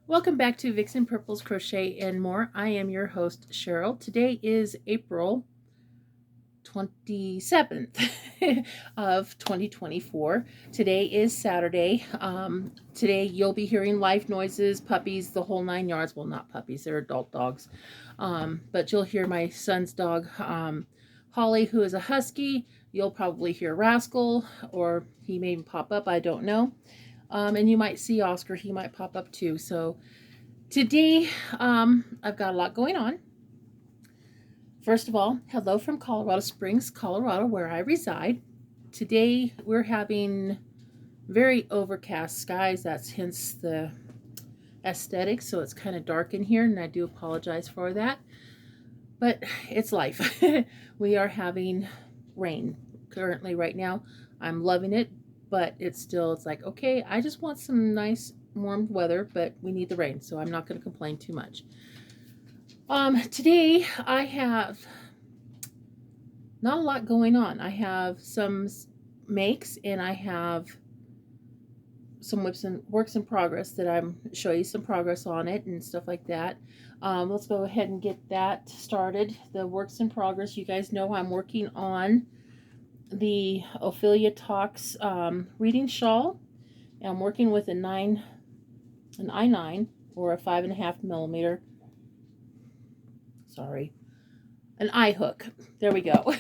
Welcome back to Vixen Purple's Crochet and More. I am your host, Cheryl. Today is April 27th of 2024. Today is Saturday. Today you'll be hearing life noises, puppies, the whole nine yards. Well, not puppies, they're adult dogs. But you'll hear my son's dog, Holly, who is a husky. You'll probably hear Rascal, or he may even pop up, I don't know. And you might see Oscar, he might pop up too. So today, I've got a lot going on. First of all, hello from Colorado Springs, Colorado, where I reside. Today, we're having very overcast skies. That's hence the aesthetic. So it's kind of dark in here, and I do apologize for that. But it's life. We are having rain currently right now. I'm loving it, but it's like, okay, I just want some nice warm weather, but we need the rain, so I'm not going to complain too much. Today I have not a lot going on. I have some makes, and I have some works in progress that I'm show you some progress on it and stuff like that. Let's go ahead and get that started. The works in progress, you guys know I'm working on the Ophelia Talks reading shawl. And I'm working with an I9 or a 5.5 millimeter. Sorry, an I hook. There we go,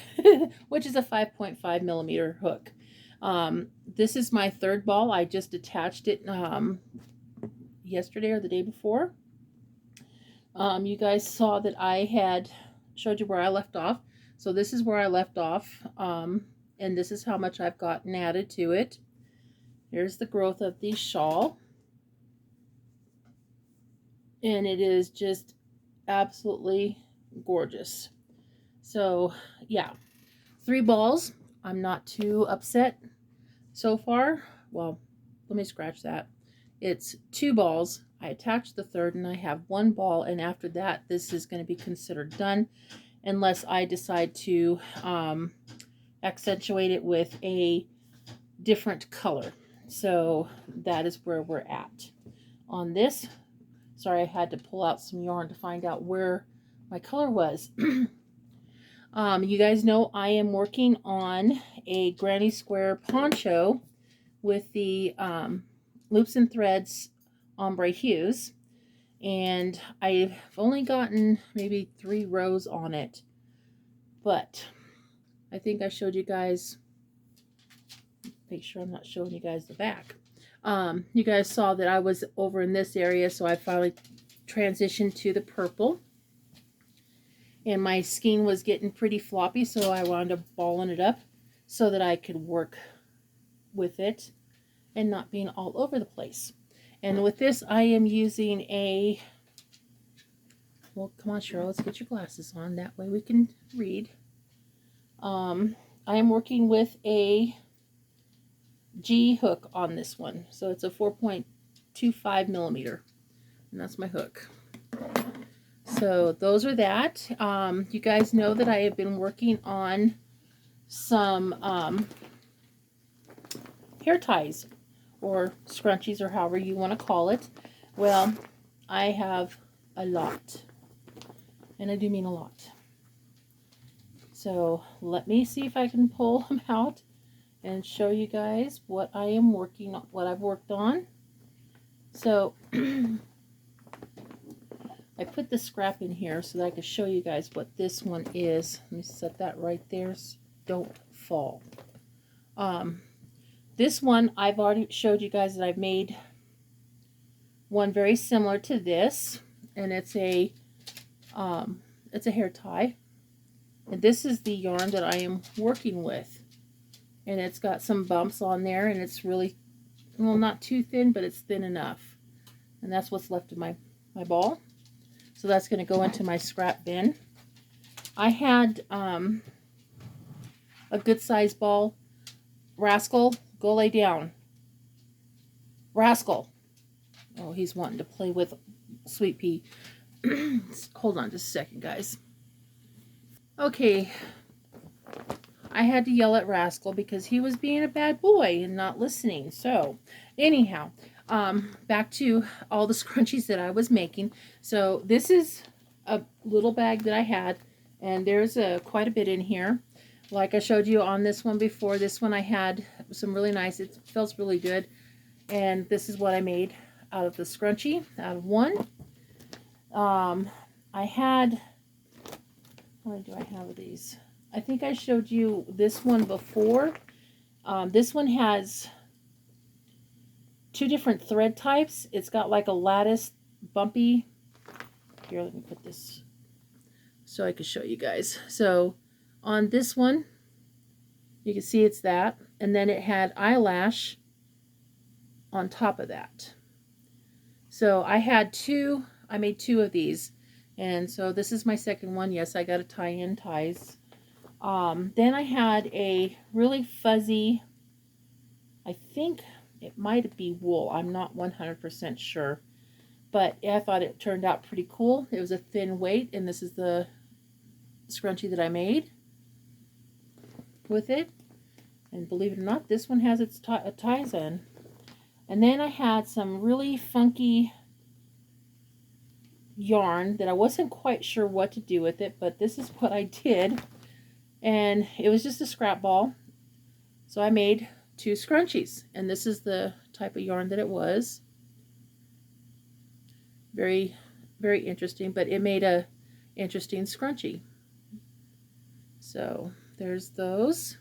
which is a 5.5 millimeter hook. This is my third ball. I just attached it yesterday or the day before. You guys saw that I had showed you where I left off. So this is where I left off, and this is how much I've gotten added to it. Here's the growth of the shawl, and it is just absolutely gorgeous. So yeah, 3 balls. I'm not too upset so far. Well, let me scratch that. It's 2 balls. I attached the third, and I have 1 ball, and after that this is going to be considered done unless I decide to accentuate it with a different color. So that is where we're at on this. Sorry, I had to pull out some yarn to find out where my color was. You guys know I am working on a granny square poncho with the loops and threads ombre hues, and I've only gotten maybe 3 rows on it, but I think I showed you guys. Make sure I'm not showing you guys the back. You guys saw that I was over in this area, so I finally transitioned to the purple. And my skein was getting pretty floppy, so I wound up balling it up so that I could work with it and not being all over the place. And with this, I am using a, well, come on, Cheryl, let's get your glasses on. That way we can read. I am working with a G hook on this one. So it's a 4.25 millimeter. And that's my hook. So those are that. You guys know that I have been working on some hair ties or scrunchies, or however you want to call it. Well, I have a lot, and I do mean a lot. So let me see if I can pull them out and show you guys what I am working on, what I've worked on. So I put the scrap in here so that I can show you guys what this one is. Let me set that right there so don't fall. This one, I've already showed you guys that I've made one very similar to this, and it's a hair tie. And this is the yarn that I am working with. And it's got some bumps on there, and it's really, well, not too thin, but it's thin enough. And that's what's left of my ball. So that's going to go into my scrap bin. I had a good size ball. Rascal, go lay down. Rascal. Oh, he's wanting to play with Sweet Pea. Hold on just a second, guys. Okay. I had to yell at Rascal because he was being a bad boy and not listening. So, anyhow, Back to all the scrunchies that I was making. So this is a little bag that I had, and there's quite a bit in here. Like I showed you on this one before, this one I had some really nice, it feels really good. And this is what I made out of the scrunchie, out of one. I had, how many do I have of these? I think I showed you this one before. This one has two different thread types. It's got like a lattice bumpy. Here, let me put this so I can show you guys. So on this one, you can see it's that. And then it had eyelash on top of that. So I had two, I made two of these. And so this is my second one. Yes, I got to tie in ties. Then I had a really fuzzy, I think it might be wool. I'm not 100% sure. But I thought it turned out pretty cool. It was a thin weight, and this is the scrunchie that I made with it. And believe it or not, this one has its ties in. And then I had some really funky yarn that I wasn't quite sure what to do with it, but this is what I did. And it was just a scrap ball. So I made two scrunchies, and this is the type of yarn that it was. Very, very interesting, but it made a interesting scrunchie. So there's those.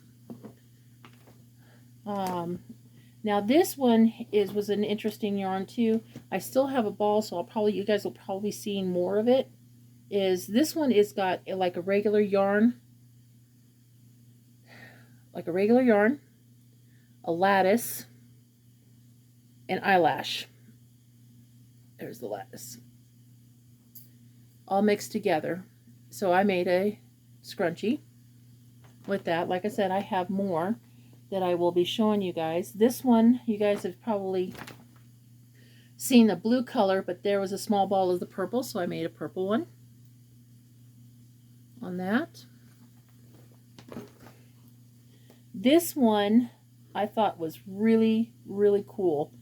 Now this one was an interesting yarn too. I still have a ball, so you guys will probably be seeing more of it. This one is got like a regular yarn, a lattice, and eyelash. There's the lattice, all mixed together. So I made a scrunchie with that. Like I said, I have more that I will be showing you guys. This one, you guys have probably seen the blue color, but there was a small ball of the purple, so I made a purple one on that. This one I thought was really, really cool.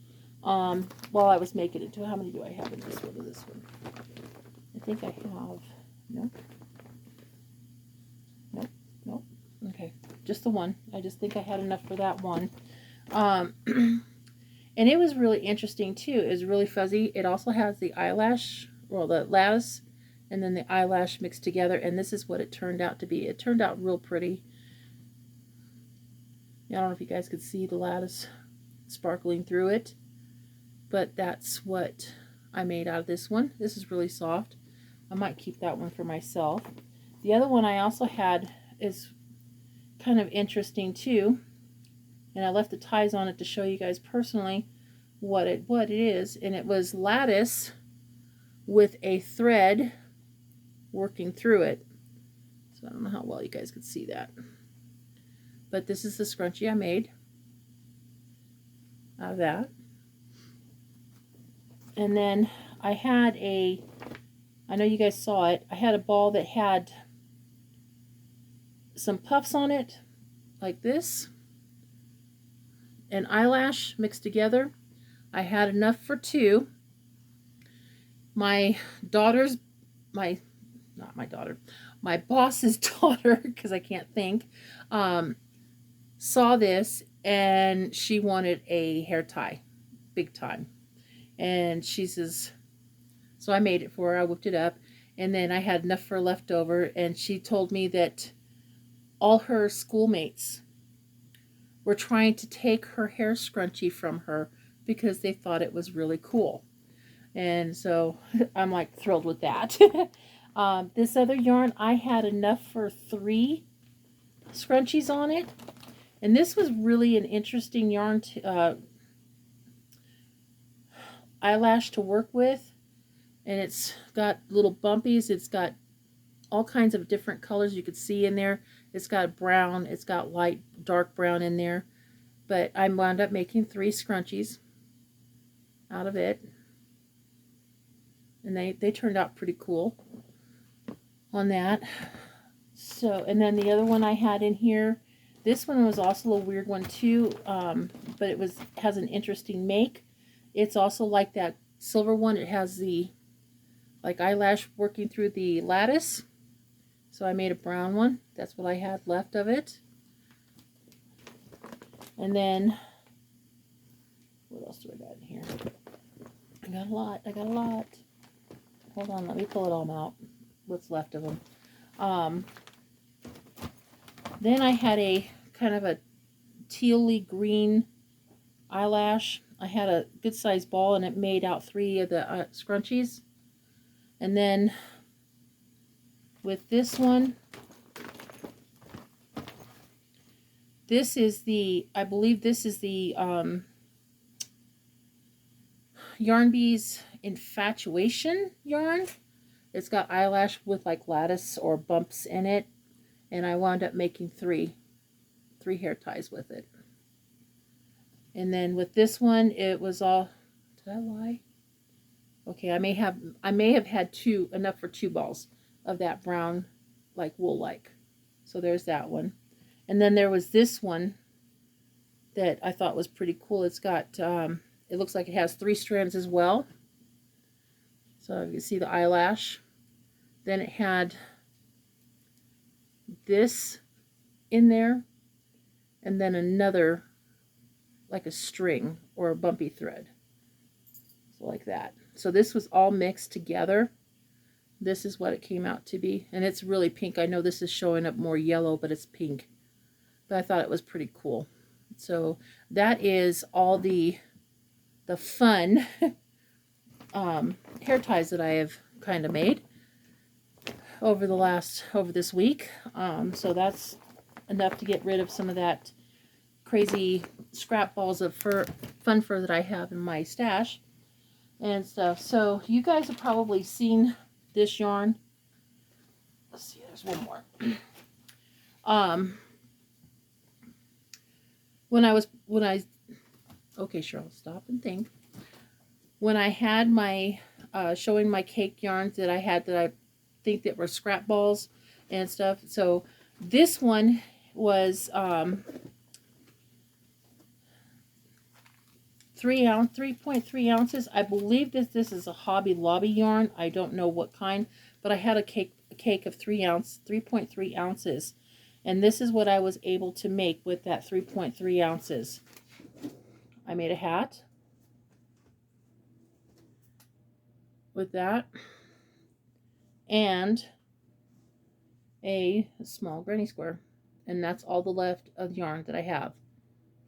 While I was making it too. How many do I have in this one or this one? I think I have, nope. Okay, just the one. I just think I had enough for that one. And it was really interesting too. It was really fuzzy. It also has the eyelash, well, the lattice, and then the eyelash mixed together. And this is what it turned out to be. It turned out real pretty. I don't know if you guys could see the lattice sparkling through it, but that's what I made out of this one. This is really soft. I might keep that one for myself. The other one I also had is kind of interesting too, and I left the ties on it to show you guys personally what it is. And it was lattice with a thread working through it. So I don't know how well you guys could see that, but this is the scrunchie I made out of that. And then I had I know you guys saw it, I had a ball that had some puffs on it like this and eyelash mixed together. I had enough for two. My boss's daughter, because I can't think, saw this and she wanted a hair tie, big time. And she says, so I made it for her. I whipped it up, and then I had enough for leftover, and she told me that all her schoolmates were trying to take her hair scrunchie from her because they thought it was really cool. And so I'm like thrilled with that. This other yarn, I had enough for 3 scrunchies on it. And this was really an interesting yarn eyelash to work with. And it's got little bumpies. It's got all kinds of different colors you could see in there. It's got brown. It's got light, dark brown in there. But I wound up making 3 scrunchies out of it. And they turned out pretty cool on that. So, and then the other one I had in here, this one was also a weird one too, but it has an interesting make. It's also like that silver one. It has the like eyelash working through the lattice. So I made a brown one. That's what I had left of it. And then, what else do I got in here? I got a lot. I got a lot. Hold on, let me pull it all out. What's left of them. Then I had a kind of a tealy green eyelash. I had a good sized ball and it made out 3 of the scrunchies. And then with this one, this is the, I believe this is the Yarn Bees Infatuation yarn. It's got eyelash with like lattice or bumps in it. And I wound up making three hair ties with it. And then with this one, it was all, did I lie? Okay, I may have had enough for 2 balls of that brown, like wool like. So there's that one. And then there was this one that I thought was pretty cool. It's got, it looks like it has 3 strands as well. So you can see the eyelash. Then it had this in there. And then another, like a string or a bumpy thread. So like that. So this was all mixed together. This is what it came out to be. And it's really pink. I know this is showing up more yellow, but it's pink. But I thought it was pretty cool. So that is all the fun hair ties that I have kind of made over this week. So that's enough to get rid of some of that crazy scrap balls of fun fur that I have in my stash and stuff. So you guys have probably seen this yarn. Let's see, there's one more. Okay, Cheryl, stop and think. When I had my showing my cake yarns that I think that were scrap balls and stuff. So this one was 3.3 ounces. I believe that this is a Hobby Lobby yarn. I don't know what kind, but I had a cake of 3.3 ounces. And this is what I was able to make with that 3.3 ounces. I made a hat with that and a small granny square. And that's all the left of yarn that I have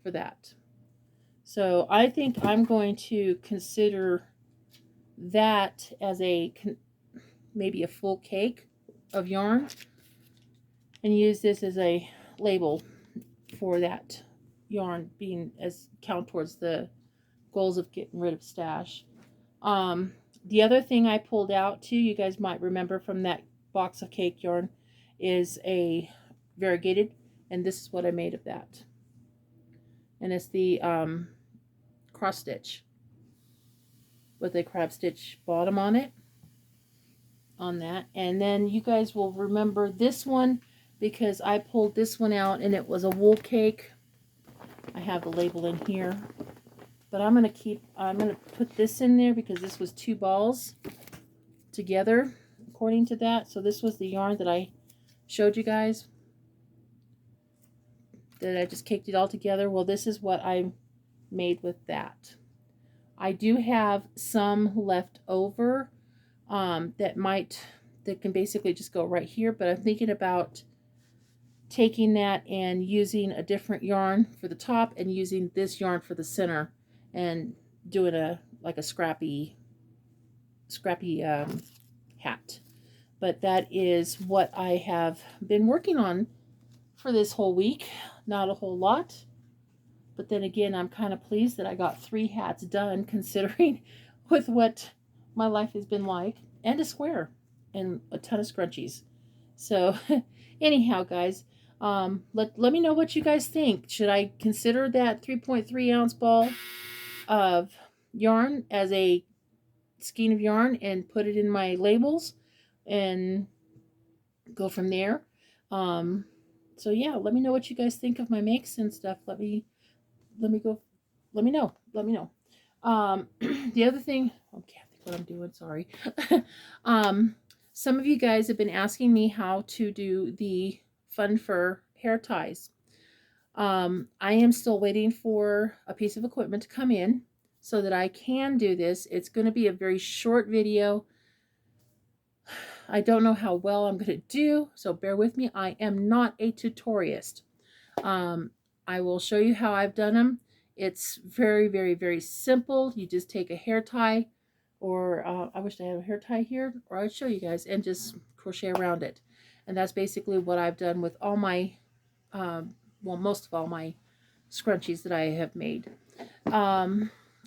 for that. So I think I'm going to consider that as maybe a full cake of yarn and use this as a label for that yarn being as count towards the goals of getting rid of stash. The other thing I pulled out too, you guys might remember from that box of cake yarn, is a variegated, and this is what I made of that. And it's the cross stitch with a crab stitch bottom on it, on that. And then you guys will remember this one because I pulled this one out and it was a wool cake. I have the label in here, but I'm going to put this in there because this was 2 balls together according to that. So this was the yarn that I showed you guys that I just caked it all together. Well, this is what I made with that. I do have some left over that can basically just go right here, but I'm thinking about taking that and using a different yarn for the top and using this yarn for the center and doing a scrappy hat. But that is what I have been working on for this whole week. Not a whole lot, but then again, I'm kind of pleased that I got 3 hats done considering with what my life has been like, and a square and a ton of scrunchies. So anyhow, guys, let me know what you guys think. Should I consider that 3.3 ounce ball of yarn as a skein of yarn and put it in my labels and go from there? So yeah, let me know what you guys think of my makes and stuff. Let me know. The other thing, I can't think what I'm doing, sorry. um, some of you guys have been asking me how to do the fun fur hair ties. I am still waiting for a piece of equipment to come in so that I can do this. It's going to be a very short video. I don't know how well I'm going to do, so bear with me. I am not a tutorialist. Um, I will show you how I've done them. It's very, very, very simple. You just take a hair tie, or I wish I had a hair tie here, or I'd show you guys, and just crochet around it. And that's basically what I've done with all my, well, most of all my scrunchies that I have made.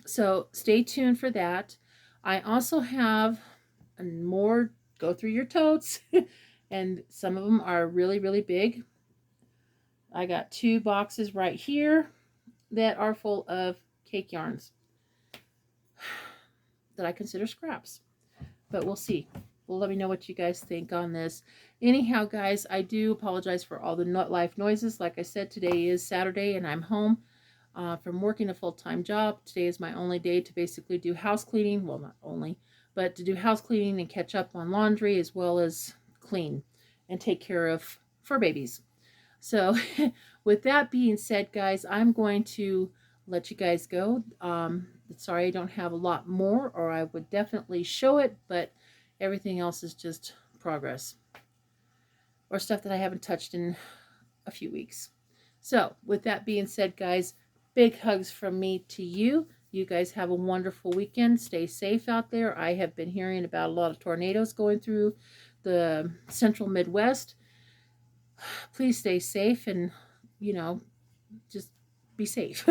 So stay tuned for that. I also have more, go through your totes, and some of them are really, really big. I got 2 boxes right here that are full of cake yarns that I consider scraps. But we'll see. Well, let me know what you guys think on this. Anyhow, guys, I do apologize for all the life noises. Like I said, today is Saturday and I'm home from working a full-time job. Today is my only day to basically do house cleaning. Well, not only, but to do house cleaning and catch up on laundry as well as clean and take care of fur babies. So with that being said, guys, I'm going to let you guys go. Sorry I don't have a lot more, or I would definitely show it, but everything else is just progress or stuff that I haven't touched in a few weeks. So with that being said, guys, big hugs from me to you. You guys have a wonderful weekend. Stay safe out there. I have been hearing about a lot of tornadoes going through the central Midwest. Please stay safe and, you know, just be safe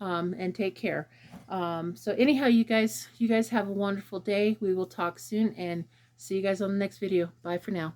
and take care. So anyhow, you guys have a wonderful day. We will talk soon and see you guys on the next video. Bye for now.